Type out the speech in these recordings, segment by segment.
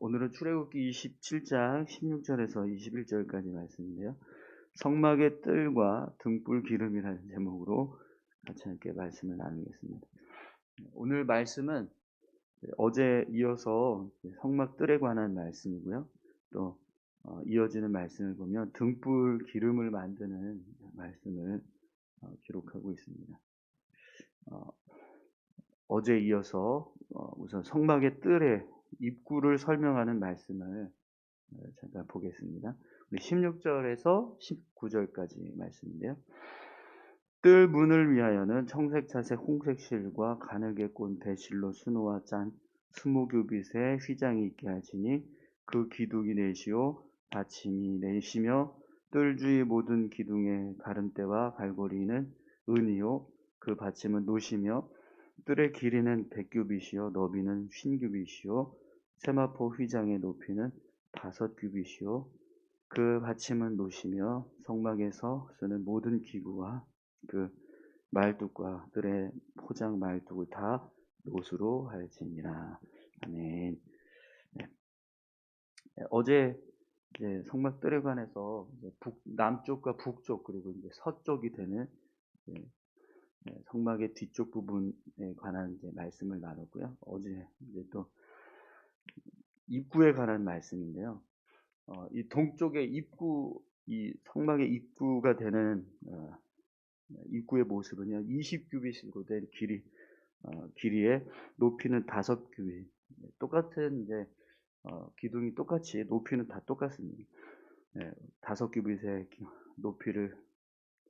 오늘은 출애굽기 27장 16절에서 21절까지 말씀인데요. 성막의 뜰과 등불 기름이라는 제목으로 같이 함께 말씀을 나누겠습니다. 오늘 말씀은 어제 이어서 성막 뜰에 관한 말씀이고요. 또 이어지는 말씀을 보면 등불 기름을 만드는 말씀을 기록하고 있습니다. 어제 이어서 우선 성막의 뜰의 입구를 설명하는 말씀을 잠깐 보겠습니다. 우리 16절에서 19절까지 말씀인데요. 뜰 문을 위하여는 청색, 자색, 홍색 실과 가늘게 꼰 배실로 수놓아 짠 20규빗의 휘장이 있게 하시니 그 기둥이 넷이요 받침이 넷이며 뜰 주위 모든 기둥의 가름대와 갈고리는 은이요 그 받침은 노시며 뜰의 길이는 100규빗이요 너비는 50규빗이요 세마포 휘장의 높이는 5규빗이요 그 받침은 노시며 성막에서 쓰는 모든 기구와 그 말뚝과 뜰의 포장 말뚝을 다 노수로 할지니라. 아멘. 네. 어제 이제 성막 뜰에 관해서 이제 남쪽과 북쪽 그리고 이제 서쪽이 되는 성막의 뒤쪽 부분에 관한 이제 말씀을 나눴고요. 어제 이제 또 입구에 관한 말씀인데요. 이 동쪽의 입구, 이 성막의 입구가 되는 입구의 모습은요, 20규빗으로 된 길이에 높이는 5규빗. 똑같은 이제 기둥이 똑같이 높이는 다 똑같습니다. 5규빗의 높이를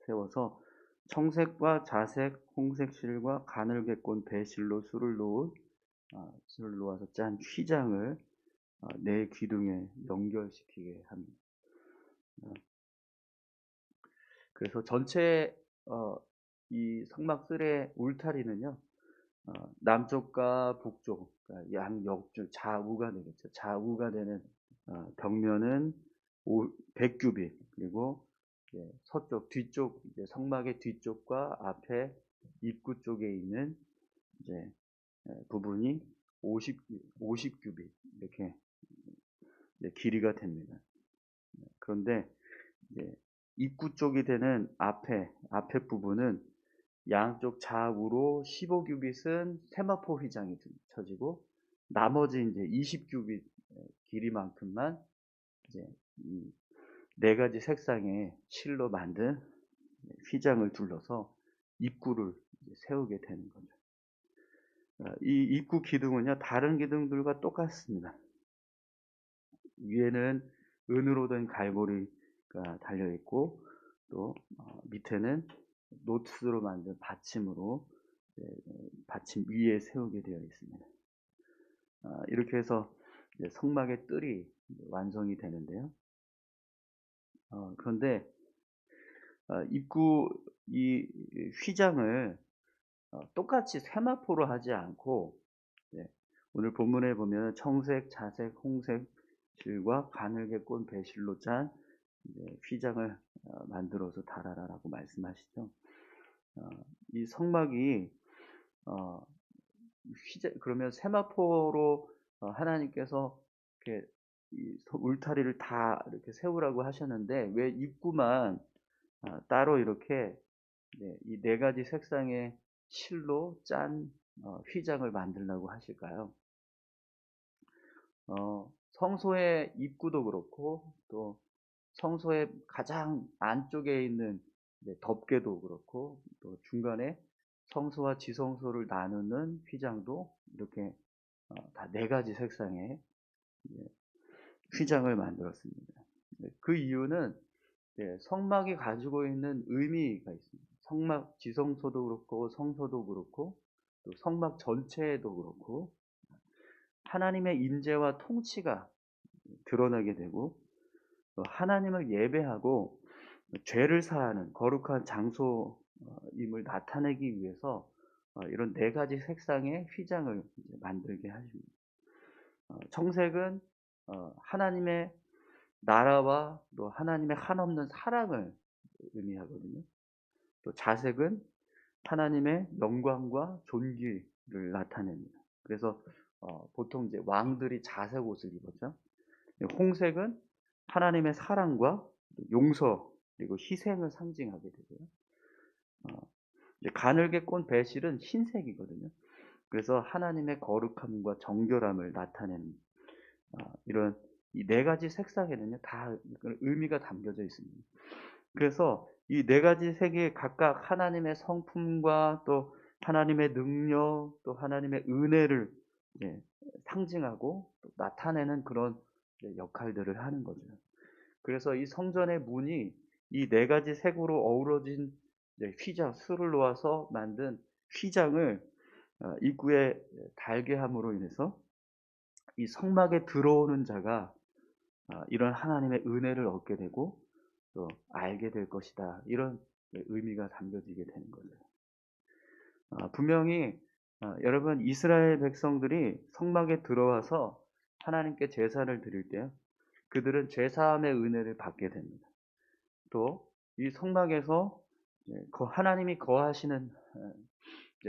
세워서 청색과 자색, 홍색 실과 가늘게 꼰 배실로 술을 놓아서 짠 휘장을 내 기둥에 연결시키게 합니다. 그래서 전체 이 성막뜰의 울타리는요, 남쪽과 북쪽, 그러니까 양옆쪽 좌우가 되겠죠. 좌우가 되는 벽면은 100규빗, 그리고 서쪽 뒤쪽 이제 성막의 뒤쪽과 앞에 입구 쪽에 있는 이제 부분이 50규빗 이렇게 길이가 됩니다. 그런데 이제 입구 쪽이 되는 앞에 부분은 양쪽 좌우로 15규빗은 세마포 휘장이 쳐지고 나머지 이제 20규빗 길이만큼만 이제 이 4가지 색상의 실로 만든 휘장을 둘러서 입구를 세우게 되는 거죠. 이 입구 기둥은요, 다른 기둥들과 똑같습니다. 위에는 은으로 된 갈고리가 달려 있고, 또 밑에는 노트로 만든 받침으로 받침 위에 세우게 되어 있습니다. 이렇게 해서 성막의 뜰이 완성이 되는데요. 그런데 입구 이 휘장을 똑같이 세마포로 하지 않고 오늘 본문에 보면 청색, 자색, 홍색 실과 가늘게 꼰 배실로 짠 휘장을 만들어서 달아라라고 말씀하시죠. 이 성막이 그러면 세마포로 하나님께서 이렇게 이 울타리를 다 이렇게 세우라고 하셨는데 왜 입구만 따로 이렇게 이 4가지 색상의 실로 짠 휘장을 만들라고 하실까요? 성소의 입구도 그렇고 또 성소의 가장 안쪽에 있는 덮개도 그렇고 또 중간에 성소와 지성소를 나누는 휘장도 이렇게 다 4가지 색상의 휘장을 만들었습니다. 그 이유는 성막이 가지고 있는 의미가 있습니다. 성막 지성소도 그렇고 성소도 그렇고 또 성막 전체에도 그렇고 하나님의 임재와 통치가 드러나게 되고 하나님을 예배하고 죄를 사하는 거룩한 장소임을 나타내기 위해서 이런 4가지 색상의 휘장을 만들게 하십니다. 청색은 하나님의 나라와 또 하나님의 한없는 사랑을 의미하거든요. 또 자색은 하나님의 영광과 존귀를 나타냅니다. 그래서 보통 이제 왕들이 자색 옷을 입었죠. 홍색은 하나님의 사랑과 용서 그리고 희생을 상징하게 되고요. 어 이제 가늘게 꼰 배실은 흰색이거든요. 그래서 하나님의 거룩함과 정결함을 나타내는 이런 이 네 가지 색상에는요 다 의미가 담겨져 있습니다. 그래서 이 네 가지 색이 각각 하나님의 성품과 또 하나님의 능력 또 하나님의 은혜를 예 상징하고 또 나타내는 그런 역할들을 하는 거죠. 그래서 이 성전의 문이 이 네 가지 색으로 어우러진 휘장 술을 놓아서 만든 휘장을 입구에 달게 함으로 인해서 이 성막에 들어오는 자가 이런 하나님의 은혜를 얻게 되고 또 알게 될 것이다. 이런 의미가 담겨지게 되는 거죠. 분명히 여러분 이스라엘 백성들이 성막에 들어와서 하나님께 제사를 드릴 때 그들은 제사함의 은혜를 받게 됩니다. 또 이 성막에서 하나님이 거하시는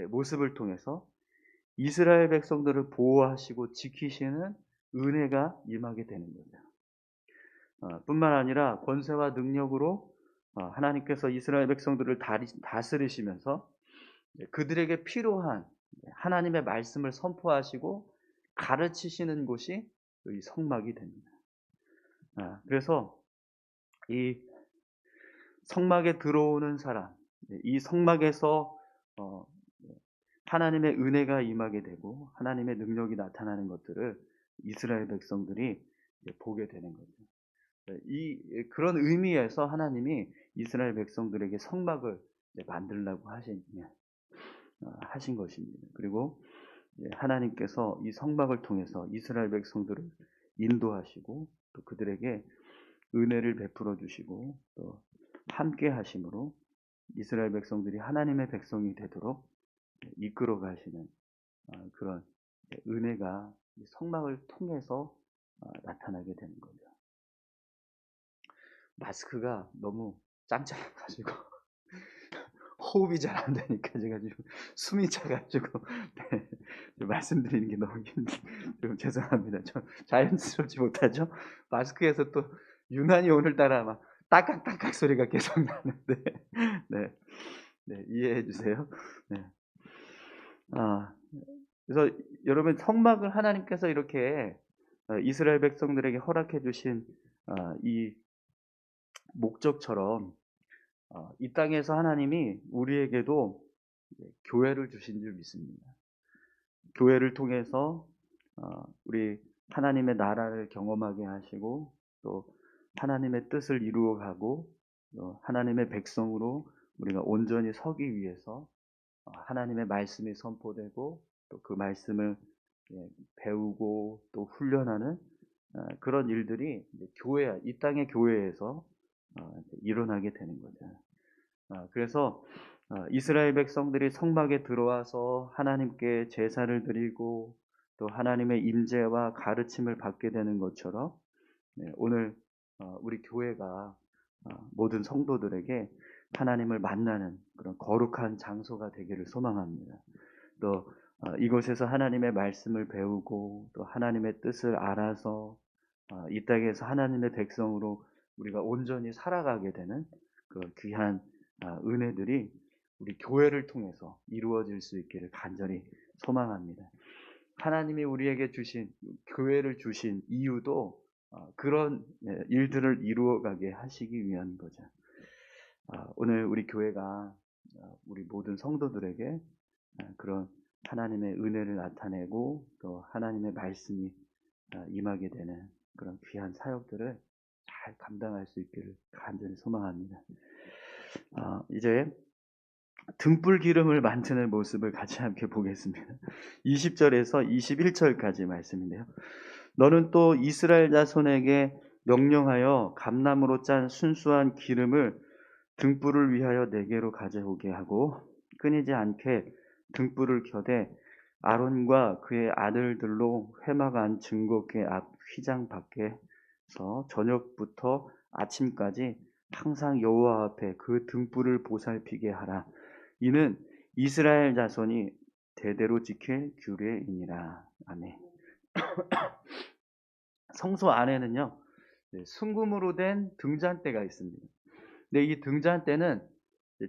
모습을 통해서 이스라엘 백성들을 보호하시고 지키시는 은혜가 임하게 되는 거죠. 뿐만 아니라 권세와 능력으로 하나님께서 이스라엘 백성들을 다스리시면서 그들에게 필요한 하나님의 말씀을 선포하시고 가르치시는 곳이 이 성막이 됩니다. 그래서 이 성막에 들어오는 사람, 이 성막에서 어 하나님의 은혜가 임하게 되고 하나님의 능력이 나타나는 것들을 이스라엘 백성들이 보게 되는 거죠. 그런 의미에서 하나님이 이스라엘 백성들에게 성막을 만들라고 하신 것입니다. 그리고 하나님께서 이 성막을 통해서 이스라엘 백성들을 인도하시고 또 그들에게 은혜를 베풀어 주시고 또 함께 하심으로 이스라엘 백성들이 하나님의 백성이 되도록 이끌어 가시는 그런 은혜가 성막을 통해서 나타나게 되는 거죠. 마스크가 너무 짱짱해 가지고 호흡이 잘 안 되니까 제가 지금 숨이 차 가지고 네, 말씀드리는 게 너무 좀 죄송합니다. 좀 자연스럽지 못하죠? 마스크에서 또 유난히 오늘따라 막 딸깍딸깍 소리가 계속 나는데 네. 네, 이해해 주세요. 네. 아 그래서 여러분 성막을 하나님께서 이렇게 이스라엘 백성들에게 허락해 주신 이 목적처럼 이 땅에서 하나님이 우리에게도 교회를 주신 줄 믿습니다. 교회를 통해서 우리 하나님의 나라를 경험하게 하시고 또 하나님의 뜻을 이루어 가고 하나님의 백성으로 우리가 온전히 서기 위해서 하나님의 말씀이 선포되고 또 그 말씀을 배우고 또 훈련하는 그런 일들이 교회, 이 땅의 교회에서 일어나게 되는 거죠. 그래서 이스라엘 백성들이 성막에 들어와서 하나님께 제사를 드리고 또 하나님의 임재와 가르침을 받게 되는 것처럼 오늘 우리 교회가 모든 성도들에게 하나님을 만나는 그런 거룩한 장소가 되기를 소망합니다. 또 이곳에서 하나님의 말씀을 배우고 또 하나님의 뜻을 알아서 이 땅에서 하나님의 백성으로 우리가 온전히 살아가게 되는 그 귀한 은혜들이 우리 교회를 통해서 이루어질 수 있기를 간절히 소망합니다. 하나님이 우리에게 주신 교회를 주신 이유도 그런 일들을 이루어가게 하시기 위한 거죠. 오늘 우리 교회가 우리 모든 성도들에게 그런 하나님의 은혜를 나타내고 또 하나님의 말씀이 임하게 되는 그런 귀한 사역들을 잘 감당할 수 있기를 간절히 소망합니다. 이제 등불 기름을 만드는 모습을 같이 함께 보겠습니다. 20절에서 21절까지 말씀인데요. 너는 또 이스라엘 자손에게 명령하여 감나무로 짠 순수한 기름을 등불을 위하여 내게로 가져오게 하고 끊이지 않게 등불을 켜되 아론과 그의 아들들로 회막 안 증거궤 앞 휘장 밖에서 저녁부터 아침까지 항상 여호와 앞에 그 등불을 보살피게 하라. 이는 이스라엘 자손이 대대로 지킬 규례이니라. 아멘. 성소 안에는요, 순금으로 된 등잔대가 있습니다. 근데 이 등잔대는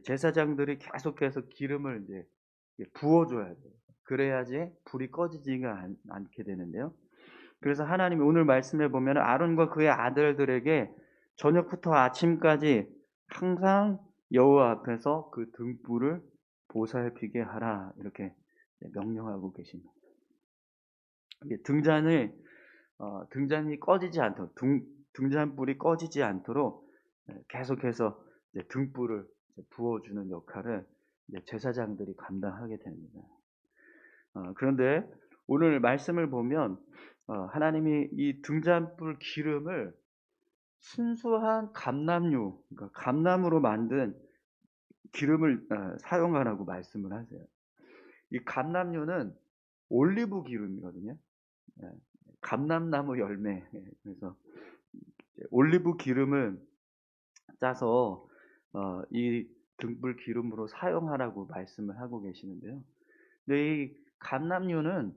제사장들이 계속해서 기름을 이제 부어줘야 돼요. 그래야지 불이 꺼지지가 않게 되는데요. 그래서 하나님이 오늘 말씀에 보면 아론과 그의 아들들에게 저녁부터 아침까지 항상 여호와 앞에서 그 등불을 보살피게 하라, 이렇게 명령하고 계십니다. 등잔이 꺼지지 않도록, 등잔불이 꺼지지 않도록 계속해서 등불을 부어주는 역할을 제사장들이 감당하게 됩니다. 그런데 오늘 말씀을 보면 하나님이 이 등잔불 기름을 순수한 감람류, 그러니까 감람으로 만든 기름을 사용하라고 말씀을 하세요. 이 감람류는 올리브 기름이거든요. 예, 감람나무 열매. 그래서 올리브 기름을 짜서 이 등불 기름으로 사용하라고 말씀을 하고 계시는데요. 근데 이 감람류는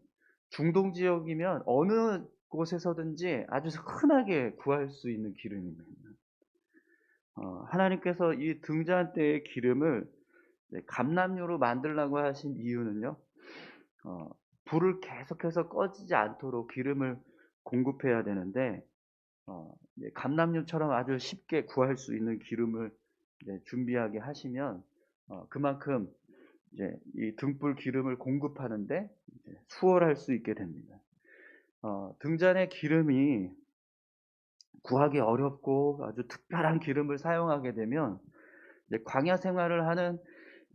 중동 지역이면 어느 곳에서든지 아주 흔하게 구할 수 있는 기름입니다. 하나님께서 이 등잔대의 기름을 감람류로 만들라고 하신 이유는요, 불을 계속해서 꺼지지 않도록 기름을 공급해야 되는데, 감람류처럼 아주 쉽게 구할 수 있는 기름을 준비하게 하시면 그만큼 이제 이 등불 기름을 공급하는데 수월할 수 있게 됩니다. 등잔의 기름이 구하기 어렵고 아주 특별한 기름을 사용하게 되면 광야 생활을 하는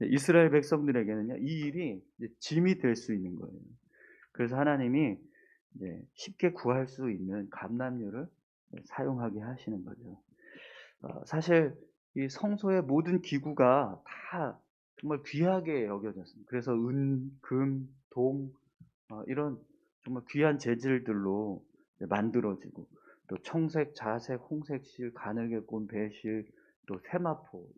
이스라엘 백성들에게는요, 이 일이 짐이 될 수 있는 거예요. 그래서 하나님이 쉽게 구할 수 있는 감람류를 사용하게 하시는 거죠. 사실 이 성소의 모든 기구가 다 정말 귀하게 여겨졌습니다. 그래서 은, 금, 동, 이런 정말 귀한 재질들로 만들어지고, 또 청색, 자색, 홍색 실, 가늘게꼰, 배실, 또 세마포,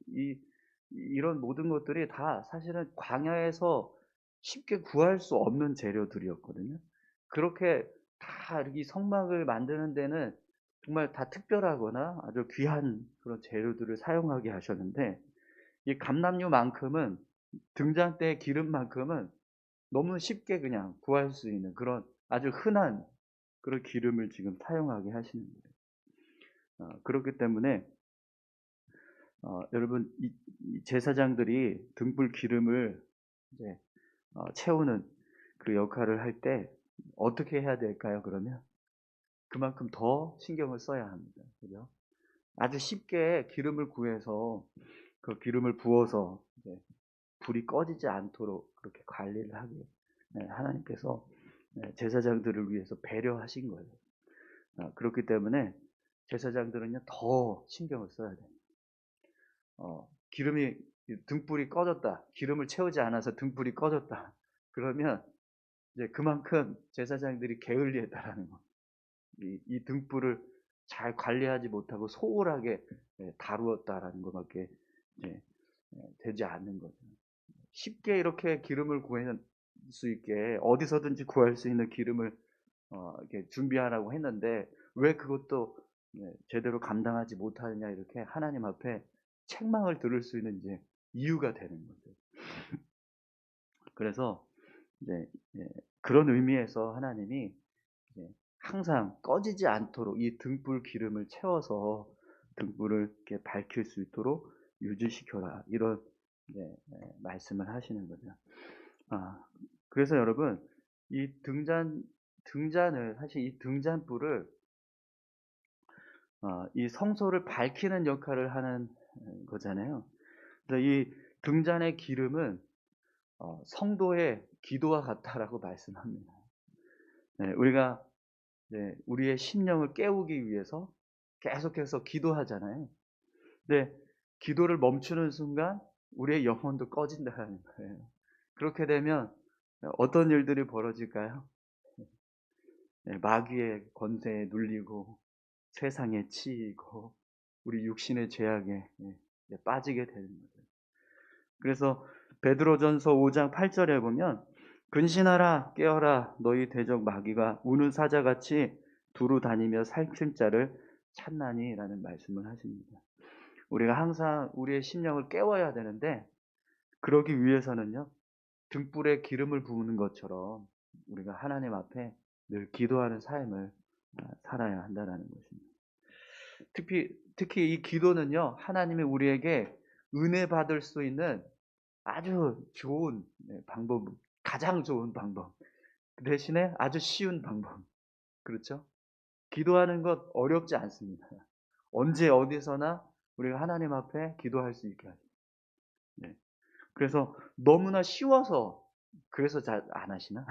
이런 모든 것들이 다 사실은 광야에서 쉽게 구할 수 없는 재료들이었거든요. 그렇게 다 이 성막을 만드는 데는 정말 다 특별하거나 아주 귀한 그런 재료들을 사용하게 하셨는데, 이 감람류만큼은, 등잔대 기름만큼은 너무 쉽게 그냥 구할 수 있는 그런 아주 흔한 그런 기름을 지금 사용하게 하시는 거예요. 그렇기 때문에 여러분, 이 제사장들이 등불 기름을 이제 채우는 그 역할을 할 때 어떻게 해야 될까요? 그러면 그만큼 더 신경을 써야 합니다. 그죠? 아주 쉽게 기름을 구해서 그 기름을 부어서 이제 불이 꺼지지 않도록 그렇게 관리를 하게 하나님께서 제사장들을 위해서 배려하신 거예요. 그렇기 때문에 제사장들은요, 더 신경을 써야 돼요. 기름이, 등불이 꺼졌다, 기름을 채우지 않아서 등불이 꺼졌다, 그러면 이제 그만큼 제사장들이 게을리했다라는 거. 이 등불을 잘 관리하지 못하고 소홀하게 다루었다라는 것밖에 이제 되지 않는 거죠. 쉽게 이렇게 기름을 구할 수 있게 어디서든지 구할 수 있는 기름을 이렇게 준비하라고 했는데 왜 그것도 제대로 감당하지 못하느냐, 이렇게 하나님 앞에 책망을 들을 수 있는 이제 이유가 되는 거죠. 그래서 이제 그런 의미에서 하나님이 항상 꺼지지 않도록 이 등불 기름을 채워서 등불을 이렇게 밝힐 수 있도록 유지시켜라, 이런 말씀을 하시는 거죠. 그래서 여러분, 이 등잔을, 사실 이 등잔불을 이 성소를 밝히는 역할을 하는 거잖아요. 그래서 이 등잔의 기름은 성도의 기도와 같다라고 말씀합니다. 우리가 우리의 심령을 깨우기 위해서 계속해서 기도하잖아요. 근데 기도를 멈추는 순간 우리의 영혼도 꺼진다는 거예요. 그렇게 되면 어떤 일들이 벌어질까요? 마귀의 권세에 눌리고 세상에 치이고 우리 육신의 죄악에 빠지게 되는 거죠. 그래서 베드로전서 5장 8절에 보면 근신하라 깨어라 너희 대적 마귀가 우는 사자같이 두루 다니며 살필 자를 찾나니라는 말씀을 하십니다. 우리가 항상 우리의 심령을 깨워야 되는데 그러기 위해서는요. 등불에 기름을 부으는 것처럼 우리가 하나님 앞에 늘 기도하는 삶을 살아야 한다는 것입니다. 특히 이 기도는요. 하나님이 우리에게 은혜 받을 수 있는 아주 좋은 방법, 가장 좋은 방법. 그 대신에 아주 쉬운 방법. 그렇죠? 기도하는 것 어렵지 않습니다. 언제 어디서나 우리가 하나님 앞에 기도할 수 있게 하죠. 네. 그래서 너무나 쉬워서 그래서 잘 안 하시나?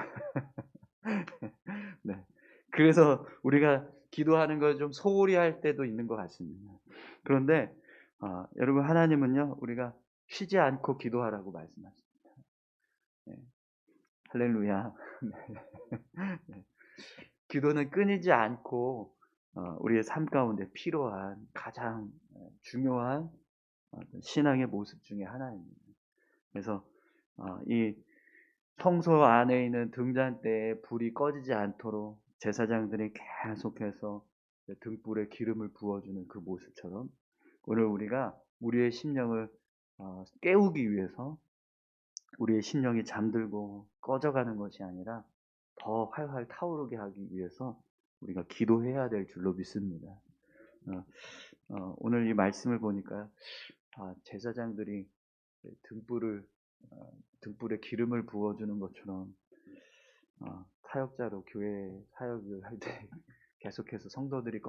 네. 그래서 우리가 기도하는 걸 좀 소홀히 할 때도 있는 것 같습니다. 그런데 여러분 하나님은요 우리가 쉬지 않고 기도하라고 말씀하십니다. 네. 할렐루야. 네. 기도는 끊이지 않고 우리의 삶 가운데 필요한 가장 중요한 신앙의 모습 중에 하나입니다. 그래서 이 성소 안에 있는 등잔대에 불이 꺼지지 않도록 제사장들이 계속해서 등불에 기름을 부어주는 그 모습처럼 오늘 우리가 우리의 심령을 깨우기 위해서 우리의 심령이 잠들고 꺼져가는 것이 아니라 더 활활 타오르게 하기 위해서 우리가 기도해야 될 줄로 믿습니다. 오늘 이 말씀을 보니까 제사장들이 등불에 기름을 부어주는 것처럼 사역자로 교회 사역을 할 때 계속해서 성도들이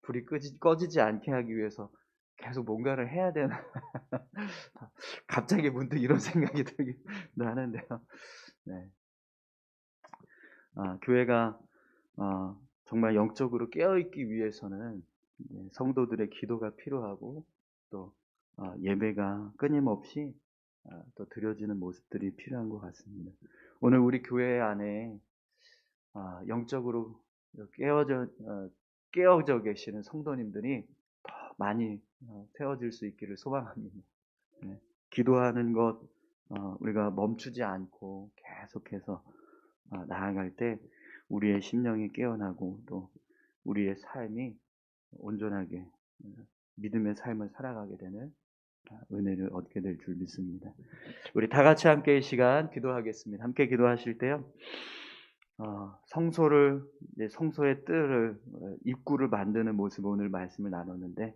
불이 꺼지지 않게 하기 위해서 계속 뭔가를 해야 되나 갑자기 문득 이런 생각이 들긴 하는데요. 네. 교회가 정말 영적으로 깨어있기 위해서는 성도들의 기도가 필요하고 또 예배가 끊임없이 또 드려지는 모습들이 필요한 것 같습니다. 오늘 우리 교회 안에 영적으로 깨어져 계시는 성도님들이 더 많이 세워질 수 있기를 소망합니다. 네. 기도하는 것 우리가 멈추지 않고 계속해서 나아갈 때 우리의 심령이 깨어나고 또 우리의 삶이 온전하게 믿음의 삶을 살아가게 되는 은혜를 얻게 될 줄 믿습니다. 우리 다 같이 함께 이 시간 기도하겠습니다. 함께 기도하실 때요. 성소의 뜰을 입구를 만드는 모습 오늘 말씀을 나눴는데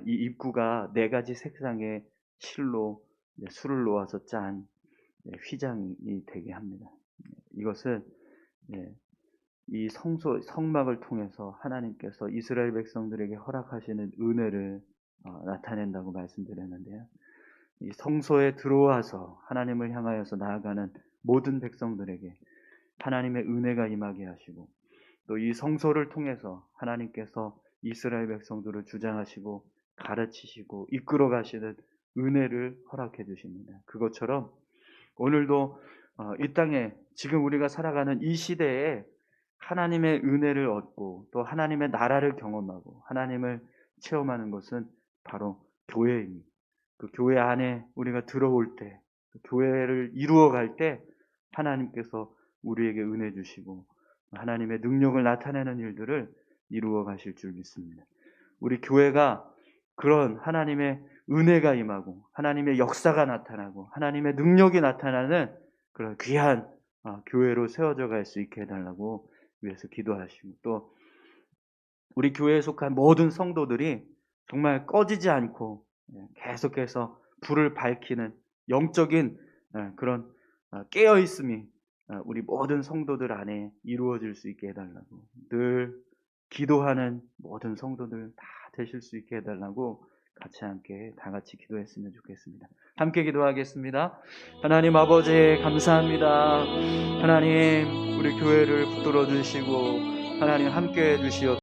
이 입구가 4가지 색상의 실로 술을 놓아서 짠 휘장이 되게 합니다. 이것은 이 성막을 통해서 하나님께서 이스라엘 백성들에게 허락하시는 은혜를 나타낸다고 말씀드렸는데요. 이 성소에 들어와서 하나님을 향하여서 나아가는 모든 백성들에게 하나님의 은혜가 임하게 하시고 또 이 성소를 통해서 하나님께서 이스라엘 백성들을 주장하시고 가르치시고 이끌어 가시는 은혜를 허락해 주십니다. 그것처럼 오늘도 이 땅에 지금 우리가 살아가는 이 시대에 하나님의 은혜를 얻고 또 하나님의 나라를 경험하고 하나님을 체험하는 것은 바로 교회입니다. 그 교회 안에 우리가 들어올 때, 교회를 이루어갈 때 하나님께서 우리에게 은혜 주시고 하나님의 능력을 나타내는 일들을 이루어 가실 줄 믿습니다. 우리 교회가 그런 하나님의 은혜가 임하고 하나님의 역사가 나타나고 하나님의 능력이 나타나는 그런 귀한 교회로 세워져 갈 수 있게 해달라고 위해서 기도하시고 또 우리 교회에 속한 모든 성도들이 정말 꺼지지 않고 계속해서 불을 밝히는 영적인 그런 깨어있음이 우리 모든 성도들 안에 이루어질 수 있게 해달라고 늘 기도하는 모든 성도들 다 되실 수 있게 해달라고 같이 함께 다 같이 기도했으면 좋겠습니다. 함께 기도하겠습니다. 하나님 아버지 감사합니다. 하나님 우리 교회를 붙들어 주시고 하나님 함께 해 주시옵소서.